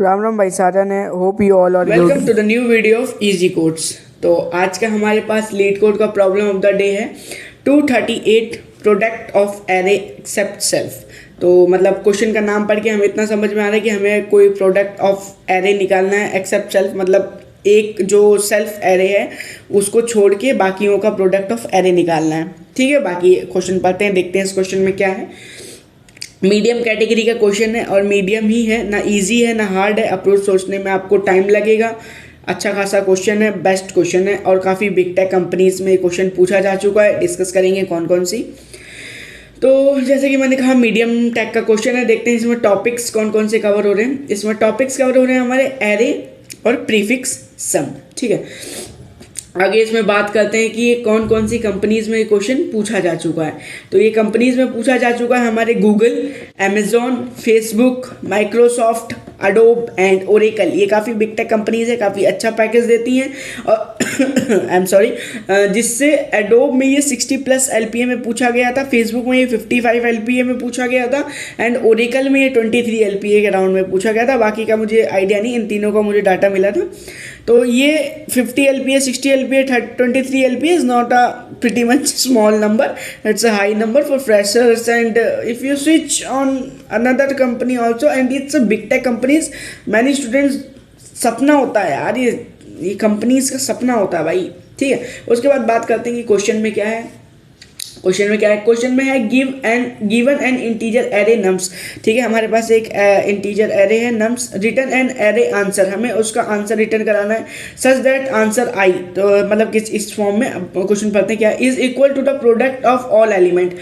राम राम भाई साजन है। Hope you all are welcome to the new video of easy codes. तो आज का हमारे पास लीड कोड का प्रॉब्लम ऑफ द डे है 238 product of array except self. तो मतलब क्वेश्चन का नाम पढ़ के हमें इतना समझ में आ रहा है कि हमें कोई प्रोडक्ट ऑफ एरे निकालना है एक्सेप्ट सेल्फ, मतलब एक जो सेल्फ एरे है उसको छोड़ के बाकियों का प्रोडक्ट ऑफ एरे निकालना है। ठीक है, बाकी क्वेश्चन पढ़ते हैं, देखते हैं इस क्वेश्चन में क्या है। मीडियम कैटेगरी का क्वेश्चन है और मीडियम ही है, ना इजी है ना हार्ड है। अप्रोच सोचने में आपको टाइम लगेगा। अच्छा खासा क्वेश्चन है, बेस्ट क्वेश्चन है और काफ़ी बिग टेक कंपनीज में क्वेश्चन पूछा जा चुका है। डिस्कस करेंगे कौन कौन सी। तो जैसे कि मैंने कहा मीडियम टैग का क्वेश्चन है। देखते हैं इसमें टॉपिक्स कौन कौन से कवर हो रहे हैं। इसमें टॉपिक्स कवर हो रहे हैं हमारे एरे और प्रीफिक्स सम। ठीक है, आगे इसमें बात करते हैं कि ये कौन कौन सी कंपनीज में क्वेश्चन पूछा जा चुका है। तो ये कंपनीज में पूछा जा चुका है हमारे Google, Amazon, Facebook, Microsoft, Adobe and Oracle. ये काफ़ी बिग टेक कंपनीज है, काफ़ी अच्छा पैकेज देती हैं। और आई एम सॉरी, जिससे एडोब में ये 60+ LPA में पूछा गया था, फेसबुक में ये 55 LPA में पूछा गया था एंड ओरेकल में ये 23 LPA के राउंड में पूछा गया था। बाकी का मुझे आइडिया नहीं, इन तीनों का मुझे डाटा मिला था। तो ये 50 LPA, 60 LPA, 23 LPA is not a pretty much small number. It's a high number for freshers, and if you switch on another company also, and it's a big tech companies, many students सपना होता है यार, ये companies का सपना होता है भाई। ठीक है, उसके बाद बात करते हैं कि क्वेश्चन में क्या है। क्वेश्चन में है given an integer array nums. ठीक है, हमारे पास एक इंटीजर एरे है nums. Return an array answer, हमें उसका आंसर रिटर्न कराना है सच दैट आंसर आई। तो मतलब किस इस फॉर्म में क्वेश्चन पढ़ते हैं क्या, is equal to the product of all element.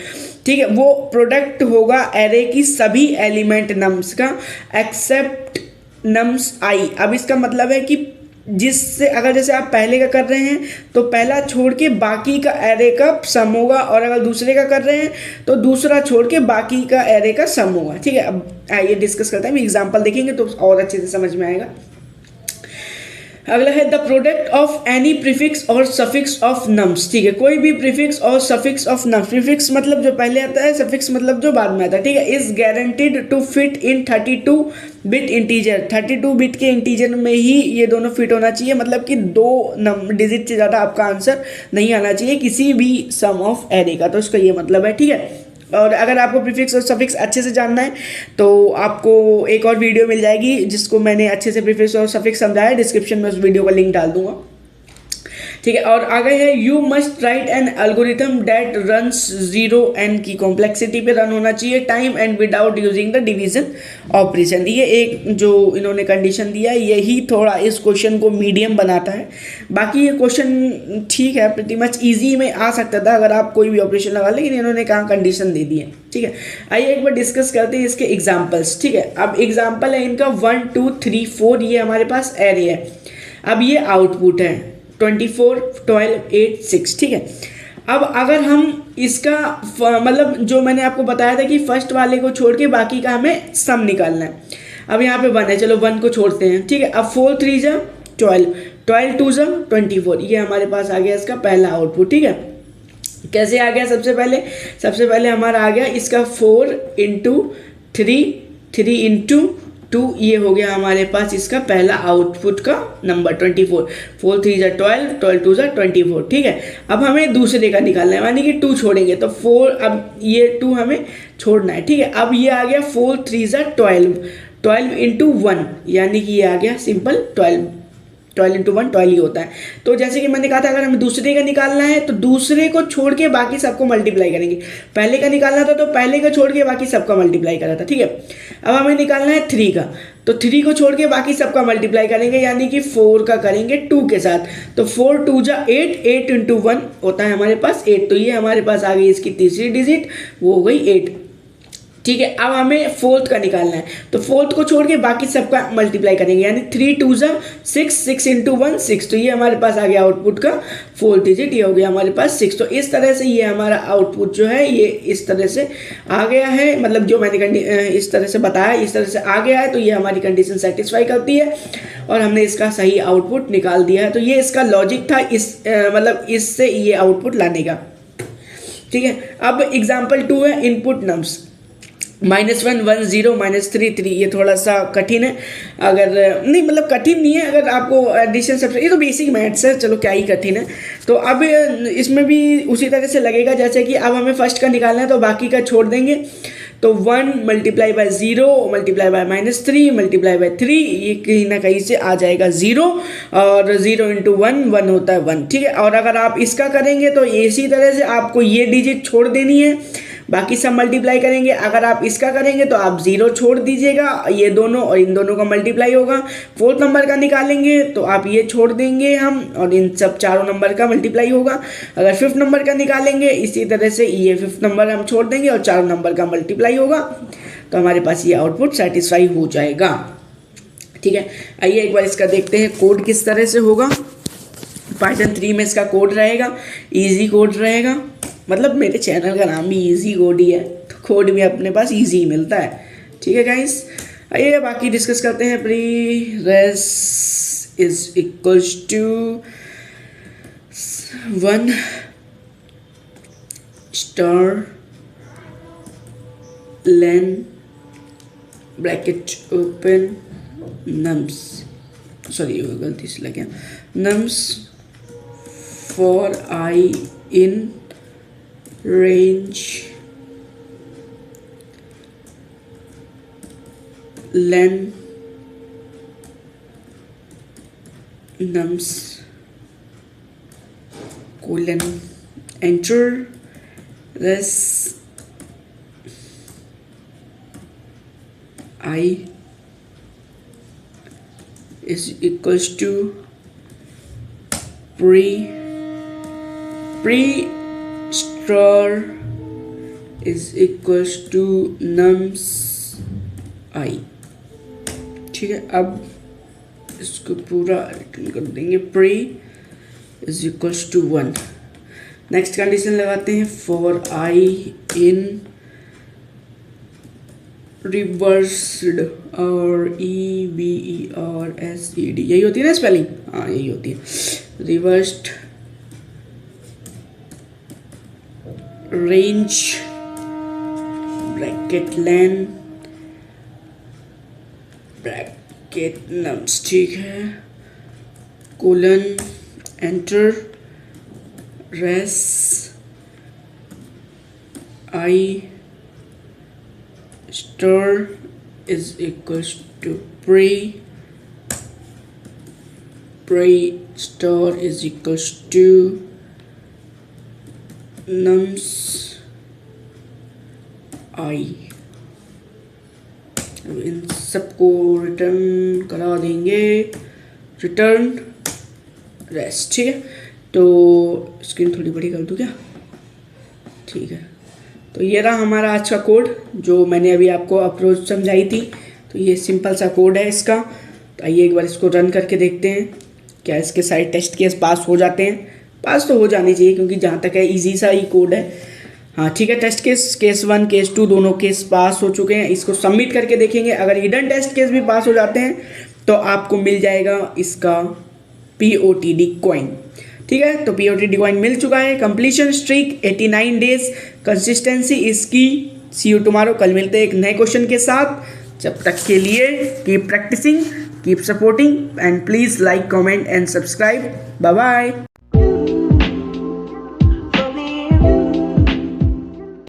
ठीक है, वो प्रोडक्ट होगा एरे की सभी एलिमेंट नम्स का एक्सेप्ट नम्स आई। अब इसका मतलब है कि जिससे अगर जैसे आप पहले का कर रहे हैं तो पहला छोड़ के बाकी का एरे का सम होगा, और अगर दूसरे का कर रहे हैं तो दूसरा छोड़ के बाकी का एरे का सम होगा। ठीक है, अब आइए डिस्कस करते हैं। एग्जांपल देखेंगे तो और अच्छे से समझ में आएगा। अगला है the product of any prefix और सफिक्स ऑफ नम्स। ठीक है, कोई भी प्रीफिक्स और सफिक्स ऑफ नम्स, प्रीफिक्स मतलब जो पहले आता है, सफिक्स मतलब जो बाद में आता है। ठीक है, is guaranteed to fit in 32 bit integer. 32 bit के इंटीजर में ही ये दोनों फिट होना चाहिए, मतलब कि 2 डिजिट से ज़्यादा आपका आंसर नहीं आना चाहिए किसी भी सम ऑफ एरे का। तो इसका ये मतलब है। ठीक है, और अगर आपको प्रीफिक्स और सफिक्स अच्छे से जानना है तो आपको एक और वीडियो मिल जाएगी जिसको मैंने अच्छे से प्रीफिक्स और सफिक्स समझाया। डिस्क्रिप्शन में उस वीडियो का लिंक डाल दूंगा। ठीक है, और आगे है you must write an algorithm that runs 0 n की कॉम्प्लेक्सिटी पे रन होना चाहिए time and without using the division operation. ये एक जो इन्होंने कंडीशन दिया है यही थोड़ा इस क्वेश्चन को मीडियम बनाता है। बाकी ये क्वेश्चन ठीक है, प्रीटी मच इजी में आ सकता था अगर आप कोई भी ऑपरेशन लगा, लेकिन इन्होंने कहाँ कंडीशन दे दी है। ठीक है, आइए एक बार डिस्कस करते हैं इसके एग्जाम्पल्स। ठीक है, अब एग्जाम्पल है इनका 1 2 3 4, ये हमारे पास एरे है। अब ये आउटपुट है 24 12 8 6। ठीक है, अब अगर हम इसका मतलब जो मैंने आपको बताया था कि फर्स्ट वाले को छोड़ के बाकी का हमें सम निकालना है। अब यहाँ पे 1 है, चलो 1 को छोड़ते हैं। ठीक है, अब 4 3 जा 12, 12 2 जा 24, ये हमारे पास आ गया इसका पहला आउटपुट। ठीक है, कैसे आ गया? सबसे पहले हमारा आ गया इसका 4 × 3 3 × 2, ये हो गया हमारे पास इसका पहला आउटपुट का नंबर 24। 4 3 जा 12, 12 2 जा 24। ठीक है, अब हमें दूसरे का निकालना है, यानी कि 2 छोड़ेंगे तो 4, अब ये 2 हमें छोड़ना है। ठीक है, अब ये आ गया 4 3 जा 12, 12 × 1, यानी कि ये आ गया सिंपल 12 × 1 12 ही होता है। तो जैसे कि मैंने कहा था अगर हमें दूसरे का निकालना है तो दूसरे को छोड़ के बाकी सबको मल्टीप्लाई करेंगे। पहले का निकालना था तो पहले का छोड़ के बाकी सबका मल्टीप्लाई करा था। ठीक है, अब हमें निकालना है 3 का, तो 3 को छोड़ के बाकी सबका मल्टीप्लाई करेंगे, यानी कि 4 का करेंगे 2 के साथ। तो 4 2 जा 8, 8 × 1 होता है हमारे पास 8। तो ये हमारे पास आ गई इसकी तीसरी डिजिट, वो हो गई 8। ठीक है, अब हमें फोर्थ का निकालना है, तो फोर्थ को छोड़ के बाकी सबका मल्टीप्लाई करेंगे, यानी 3 2 जा 6, 6 × 1 6। तो ये हमारे पास आ गया आउटपुट का 4 डिजिट, ये हो गया हमारे पास 6। तो इस तरह से ये हमारा आउटपुट जो है ये इस तरह से आ गया है, मतलब जो मैंने इस तरह से बताया इस तरह से आ गया है। तो ये हमारी कंडीशन सेटिस्फाई करती है और हमने इसका सही आउटपुट निकाल दिया है। तो ये इसका लॉजिक था मतलब इससे ये आउटपुट लाने का। ठीक है, अब एग्जाम्पल 2 है इनपुट नम्स। -1 1 0 -3 3, ये थोड़ा सा कठिन है। अगर नहीं मतलब कठिन नहीं है, अगर आपको एडिशन सबसे, ये तो बेसिक मैथ्स है, चलो क्या ही कठिन है। तो अब इसमें भी उसी तरह से लगेगा जैसे कि अब हमें फर्स्ट का निकालना है तो बाकी का छोड़ देंगे। तो 1 multiply by 0 multiply by -3 multiply by 3, ये कहीं ना कहीं से आ जाएगा 0, और 0 इंटू 1 1 होता है 1, ठीक है। और अगर आप इसका करेंगे तो इसी तरह से आपको ये डिजिट छोड़ देनी है, बाकी सब मल्टीप्लाई करेंगे। अगर आप इसका करेंगे तो आप 0 छोड़ दीजिएगा, ये दोनों और इन दोनों का मल्टीप्लाई होगा। फोर्थ नंबर का निकालेंगे तो आप ये छोड़ देंगे हम, और इन सब चारों नंबर का मल्टीप्लाई होगा। अगर फिफ्थ नंबर का निकालेंगे इसी तरह से ये फिफ्थ नंबर हम छोड़ देंगे और चारों नंबर का मल्टीप्लाई होगा, तो हमारे पास ये आउटपुट सेटिस्फाई हो जाएगा, ठीक है। आइए एक बार इसका देखते हैं कोड किस तरह से होगा। पाइथन 3 में इसका कोड रहेगा, इजी कोड रहेगा, मतलब मेरे चैनल का नाम भी इजी कोड ही है, तो कोड भी अपने पास इजी ही मिलता है, ठीक है गाइस। आइए बाकी डिस्कस करते हैं। Pre res is equals to 1 star len bracket open nums, sorry गलती से लग गया, nums for I in range len nums colon enter res I is equals to pre star is equals to nums I, ठीक है। अब इसको पूरा return कर देंगे, pre is equals to 1। Next condition लगाते हैं, फॉर आई इन रिवर्स्ड और EVERSED, यही होती है ना स्पेलिंग, हाँ यही होती है, reversed range bracket len bracket nums, ठीक है, colon enter res I star is equals to pre star is equals to nums I। अब इन सबको रिटर्न करा देंगे, रिटर्न रेस्ट, ठीक है। तो स्क्रीन थोड़ी बड़ी कर दूँ क्या, ठीक है। तो ये रहा हमारा आज का कोड जो मैंने अभी आपको अप्रोच समझाई थी। तो ये सिंपल सा कोड है इसका। तो आइए एक बार इसको रन करके देखते हैं क्या इसके सारे टेस्ट केस पास हो जाते हैं। पास तो हो जानी चाहिए क्योंकि जहाँ तक है इजी सा ही कोड है। हाँ ठीक है, टेस्ट केस 1 केस 2 दोनों केस पास हो चुके हैं। इसको सबमिट करके देखेंगे, अगर हिडन टेस्ट केस भी पास हो जाते हैं तो आपको मिल जाएगा इसका POTD कॉइन। ठीक है, तो POTD कॉइन मिल चुका है। कंप्लीशन स्ट्रीक 89 डेज, कंसिस्टेंसी इसकी। सी यू टुमारो, कल मिलते हैं एक नए क्वेश्चन के साथ। जब तक के लिए keep practising, keep supporting and please like, comment and subscribe. Bye bye.